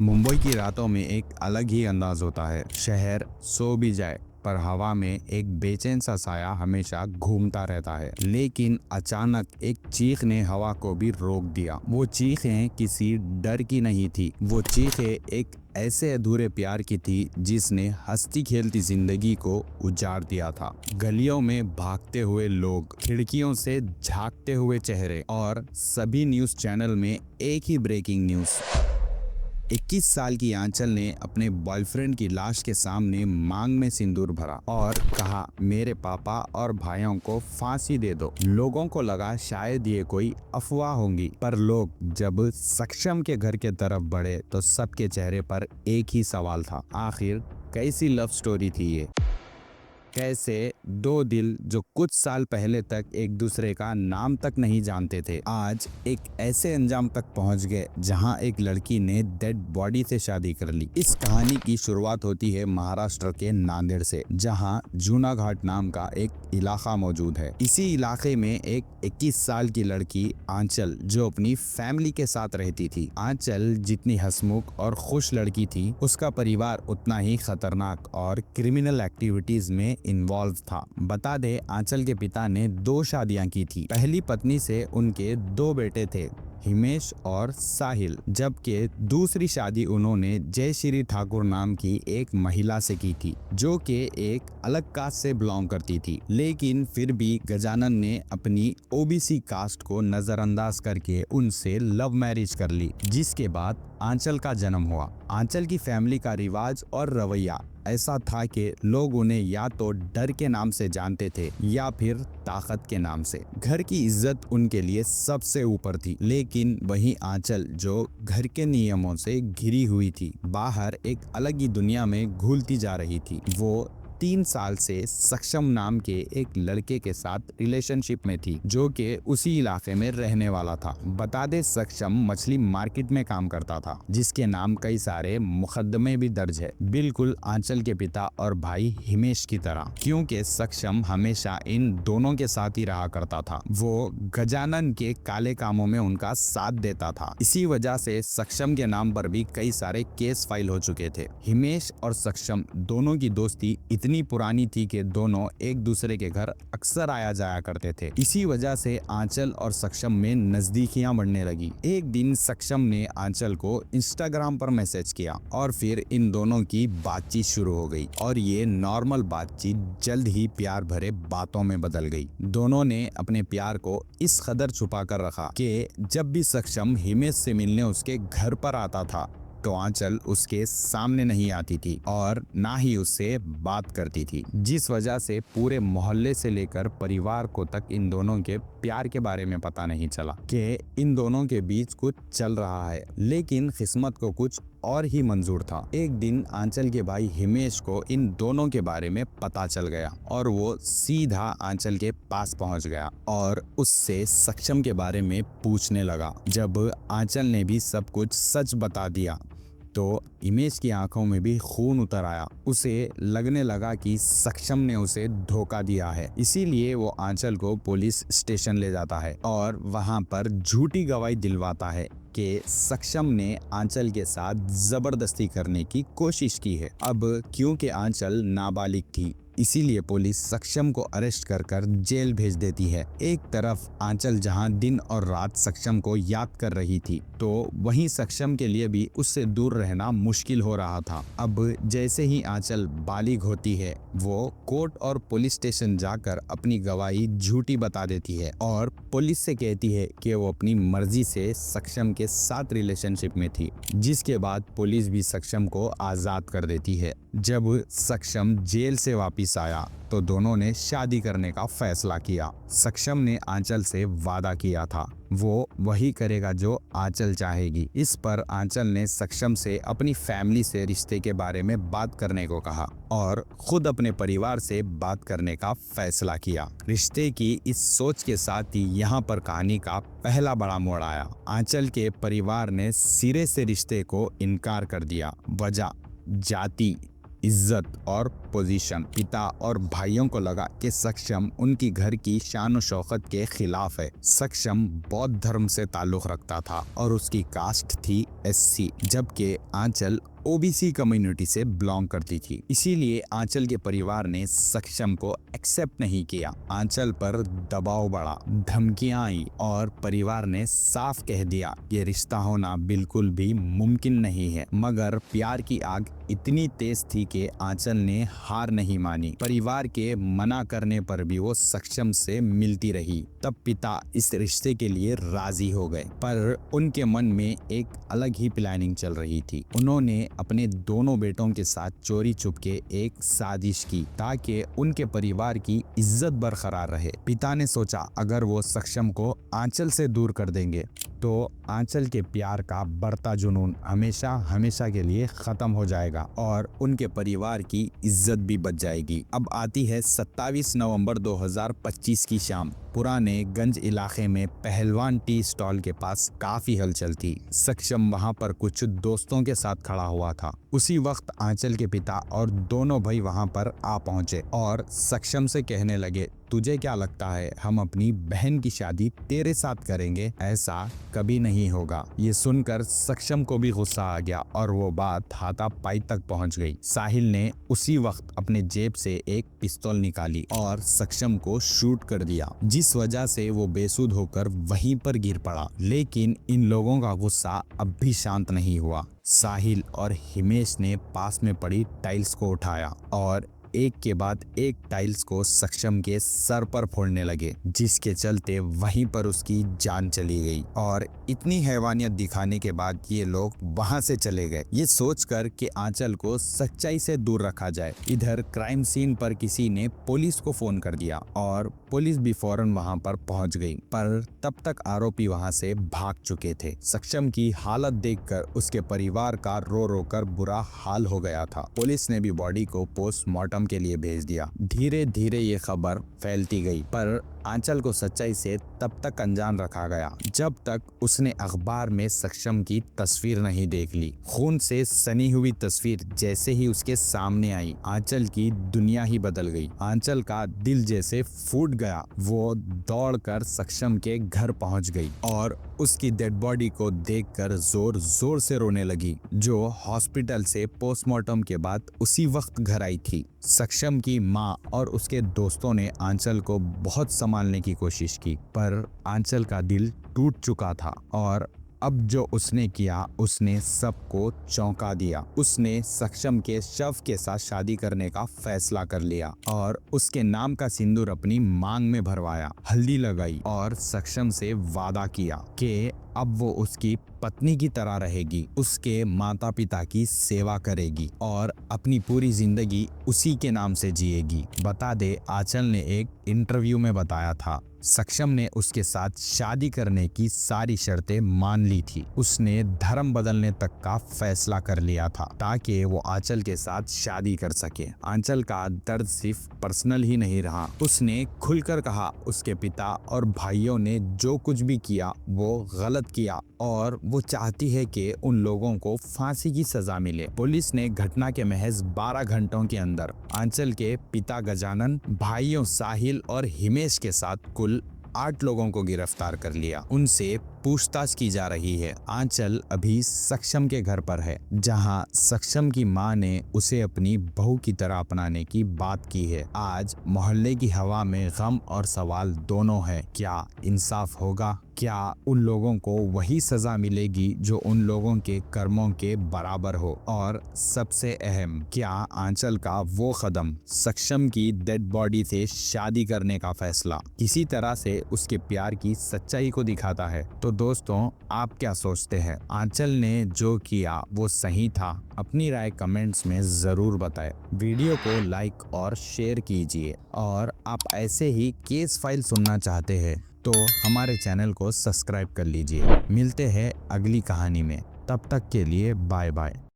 मुंबई की रातों में एक अलग ही अंदाज होता है। शहर सो भी जाए पर हवा में एक बेचैन सा साया हमेशा घूमता रहता है। लेकिन अचानक एक चीख ने हवा को भी रोक दिया। वो चीखें किसी डर की नहीं थी, वो चीखें एक ऐसे अधूरे प्यार की थी जिसने हंसती खेलती जिंदगी को उजाड़ दिया था। गलियों में भागते हुए लोग, खिड़कियों से झांकते हुए चेहरे और सभी न्यूज चैनल में एक ही ब्रेकिंग न्यूज। 21 साल की आंचल ने अपने बॉयफ्रेंड की लाश के सामने मांग में सिंदूर भरा और कहा, मेरे पापा और भाइयों को फांसी दे दो। लोगों को लगा शायद ये कोई अफवाह होंगी, पर लोग जब सक्षम के घर के तरफ बढ़े तो सबके चेहरे पर एक ही सवाल था, आखिर कैसी लव स्टोरी थी ये। कैसे दो दिल जो कुछ साल पहले तक एक दूसरे का नाम तक नहीं जानते थे, आज एक ऐसे अंजाम तक पहुंच गए जहां एक लड़की ने डेड बॉडी से शादी कर ली। इस कहानी की शुरुआत होती है महाराष्ट्र के नांदेड़ से, जहां जूनाघाट नाम का एक इलाका मौजूद है। इसी इलाके में एक 21 साल की लड़की आंचल जो अपनी फैमिली के साथ रहती थी। आंचल जितनी हंसमुख और खुश लड़की थी, उसका परिवार उतना ही खतरनाक और क्रिमिनल एक्टिविटीज में इन्वॉल्व था। बता दे, आंचल के पिता ने 2 शादियां की थी। पहली पत्नी से उनके 2 बेटे थे, हिमेश और साहिल, जबकि दूसरी शादी उन्होंने जय श्री ठाकुर नाम की एक महिला से की थी जो कि एक अलग कास्ट से बिलोंग करती थी। लेकिन फिर भी गजानन ने अपनी ओबीसी कास्ट को नजरअंदाज करके उनसे लव मैरिज कर ली, जिसके बाद आंचल का जन्म हुआ। आंचल की फैमिली का रिवाज और रवैया ऐसा था कि लोग उन्हें या तो डर के नाम से जानते थे या फिर ताकत के नाम से। घर की इज्जत उनके लिए सबसे ऊपर थी, लेकिन वहीं आंचल जो घर के नियमों से घिरी हुई थी, बाहर एक अलग ही दुनिया में घुलती जा रही थी। वो 3 साल से सक्षम नाम के एक लड़के के साथ रिलेशनशिप में थी जो कि उसी इलाके में रहने वाला था। बता दे, सक्षम मछली मार्केट में काम करता था, जिसके नाम कई सारे मुकदमे भी दर्ज है, बिल्कुल आंचल के पिता और भाई हिमेश की तरह, क्योंकि सक्षम हमेशा इन दोनों के साथ ही रहा करता था। वो गजानन के काले कामों में उनका साथ देता था। इसी वजह से सक्षम के नाम पर भी कई सारे केस फाइल हो चुके थे। हिमेश और सक्षम दोनों की दोस्ती इतनी पुरानी थी कि दोनों एक दूसरे के घर अक्सर आया जाया करते थे। इसी वजह से आंचल और सक्षम में नजदीकियां बढ़ने लगी। एक दिन सक्षम ने आंचल को इंस्टाग्राम पर मैसेज किया और फिर इन दोनों की बातचीत शुरू हो गई और ये नॉर्मल बातचीत जल्द ही प्यार भरे बातों में बदल गई। दोनों ने अपने प्यार को इस कदर छुपा कर रखा कि जब भी सक्षम हिमेश से मिलने उसके घर पर आता था तो आंचल उसके सामने नहीं आती थी और ना ही उससे बात करती थी, जिस वजह से पूरे मोहल्ले से लेकर परिवार को तक इन दोनों के प्यार के बारे में पता नहीं चला कि इन दोनों के बीच कुछ चल रहा है। लेकिन किस्मत को कुछ और ही मंजूर था। एक दिन आंचल के भाई हिमेश को इन दोनों के बारे में पता चल गया और वो सीधा आंचल के पास पहुंच गया और उससे सक्षम के बारे में पूछने लगा। जब आंचल ने भी सब कुछ सच बता दिया तो हिमेश की आंखों में भी खून उतर आया। उसे लगने लगा कि सक्षम ने उसे धोखा दिया है, इसीलिए वो आंचल को पुलिस स्टेशन ले जाता है और वहां पर झूठी गवाही दिलवाता है कि सक्षम ने आंचल के साथ जबरदस्ती करने की कोशिश की है। अब क्योंकि आंचल नाबालिग थी, इसीलिए पुलिस सक्षम को अरेस्ट कर जेल भेज देती है। एक तरफ आंचल जहां दिन और रात सक्षम को याद कर रही थी, तो वहीं सक्षम के लिए भी उससे दूर रहना मुश्किल हो रहा था। अब जैसे ही आंचल बालिग होती है, वो कोर्ट और पुलिस स्टेशन जाकर अपनी गवाही झूठी बता देती है और पुलिस से कहती है कि वो अपनी मर्जी से सक्षम के साथ रिलेशनशिप में थी, जिसके बाद पुलिस भी सक्षम को आजाद कर देती है। जब सक्षम जेल से वापस आया तो दोनों ने शादी करने का फैसला किया। सक्षम ने आंचल से वादा किया था वो वही करेगा जो आंचल चाहेगी। इस पर आंचल ने सक्षम से अपनी फैमिली से रिश्ते के बारे में बात करने को कहा और खुद अपने परिवार से बात करने का फैसला किया। रिश्ते की इस सोच के साथ ही यहाँ पर कहानी का पहला बड़ा मोड़ आया। आंचल के परिवार ने सिरे से रिश्ते को इनकार कर दिया। वजह जाति, इज्जत और पोजीशन। पिता और भाइयों को लगा कि सक्षम उनकी घर की शान और शौकत के खिलाफ है। सक्षम बौद्ध धर्म से ताल्लुक रखता था और उसकी कास्ट थी SC, जबकि आंचल OBC कम्युनिटी से बिलोंग करती थी। इसीलिए आंचल के परिवार ने सक्षम को एक्सेप्ट नहीं किया। आंचल पर दबाव बढ़ा, धमकियां आई और परिवार ने साफ कह दिया ये रिश्ता होना बिल्कुल भी मुमकिन नहीं है। मगर प्यार की आग इतनी तेज थी कि आंचल ने हार नहीं मानी। परिवार के मना करने पर भी वो सक्षम से मिलती रही। तब पिता इस रिश्ते के लिए राजी हो गए, पर उनके मन में एक अलग ही प्लानिंग चल रही थी। उन्होंने अपने दोनों बेटों के साथ चोरी चुपके एक साजिश की ताकि उनके परिवार की इज्जत बरकरार रहे। पिता ने सोचा अगर वो सक्षम को आंचल से दूर कर देंगे तो आंचल के प्यार का बढ़ता जुनून हमेशा हमेशा के लिए खत्म हो जाएगा और उनके परिवार की इज्जत भी बच जाएगी। अब आती है 27 नवंबर 2025 की शाम। पुराने गंज इलाके में पहलवान टी स्टॉल के पास काफी हलचल थी। सक्षम वहां पर कुछ दोस्तों के साथ खड़ा हुआ था। उसी वक्त आंचल के पिता और दोनों भाई वहां पर आ पहुंचे और सक्षम से कहने लगे तुझे क्या लगता है हम अपनी बहन की शादी तेरे साथ करेंगे? ऐसा कभी नहीं होगा। ये सुनकर सक्षम को भी गुस्सा आ गया और वो बात हाथापाई तक पहुंच गई। साहिल ने उसी वक्त अपने जेब से एक पिस्तौल निकाली और सक्षम को शूट कर दिया, जिस वजह से वो बेसुध होकर वहीं पर गिर पड़ा। लेकिन इन लोगों का गुस्सा अब भी शांत नहीं हुआ। साहिल और हिमेश ने पास में पड़ी टाइल्स को उठाया और एक के बाद एक टाइल्स को सक्षम के सर पर फोड़ने लगे, जिसके चलते वहीं पर उसकी जान चली गई। और इतनी हैवानियत दिखाने के बाद ये लोग वहां से चले गए, ये सोचकर कि आंचल को सच्चाई से दूर रखा जाए। इधर क्राइम सीन पर किसी ने पुलिस को फोन कर दिया और पुलिस भी फौरन वहां पर पहुंच गई, पर तब तक आरोपी वहां से भाग चुके थे। सक्षम की हालत देखकर उसके परिवार का रो रो कर बुरा हाल हो गया था। पुलिस ने भी बॉडी को पोस्टमार्टम के लिए भेज दिया। धीरे धीरे ये खबर फैलती गई, पर आंचल को सच्चाई से तब तक अनजान रखा गया जब तक उसने अखबार में सक्षम की तस्वीर नहीं देख ली। खून से सनी हुई तस्वीर जैसे ही उसके सामने आई, आंचल की दुनिया ही बदल गई। आंचल का दिल जैसे फूट गया। वो दौड़कर सक्षम के घर पहुंच गई और उसकी डेड बॉडी को देखकर जोर जोर से रोने लगी, जो हॉस्पिटल से पोस्टमार्टम के बाद उसी वक्त घर आई थी। सक्षम की माँ और उसके दोस्तों ने आंचल को बहुत संभालने की कोशिश की, पर आंचल का दिल टूट चुका था और अब जो उसने किया उसने सबको चौंका दिया। उसने सक्षम के शव के साथ शादी करने का फैसला कर लिया और उसके नाम का सिंदूर अपनी मांग में भरवाया, हल्दी लगाई और सक्षम से वादा किया कि अब वो उसकी पत्नी की तरह रहेगी, उसके माता पिता की सेवा करेगी और अपनी पूरी जिंदगी उसी के नाम से जिएगी। बता दे, आंचल ने एक इंटरव्यू में बताया था सक्षम ने उसके साथ शादी करने की सारी शर्तें मान ली थी। उसने धर्म बदलने तक का फैसला कर लिया था ताकि वो आंचल के साथ शादी कर सके। आंचल का दर्द सिर्फ पर्सनल ही नहीं रहा, उसने खुलकर कहा उसके पिता और भाइयों ने जो कुछ भी किया वो गलत किया और वो चाहती है कि उन लोगों को फांसी की सजा मिले। पुलिस ने घटना के महज 12 घंटों के अंदर आंचल के पिता गजानन, भाइयों साहिल और हिमेश के साथ कुल 8 लोगों को गिरफ्तार कर लिया। उनसे पूछताछ की जा रही है। आंचल अभी सक्षम के घर पर है, जहां सक्षम की मां ने उसे अपनी बहू की तरह अपनाने की बात की है। आज मोहल्ले की हवा में गम और सवाल दोनों है। क्या इंसाफ होगा? क्या उन लोगों को वही सजा मिलेगी जो उन लोगों के कर्मों के बराबर हो? और सबसे अहम, क्या आंचल का वो कदम, सक्षम की डेड बॉडी से शादी करने का फैसला, किसी तरह से उसके प्यार की सच्चाई को दिखाता है? तो दोस्तों, आप क्या सोचते हैं? आंचल ने जो किया वो सही था? अपनी राय कमेंट्स में जरूर बताएं। वीडियो को लाइक और शेयर कीजिए और आप ऐसे ही केस फाइल सुनना चाहते हैं तो हमारे चैनल को सब्सक्राइब कर लीजिए। मिलते हैं अगली कहानी में, तब तक के लिए बाय बाय।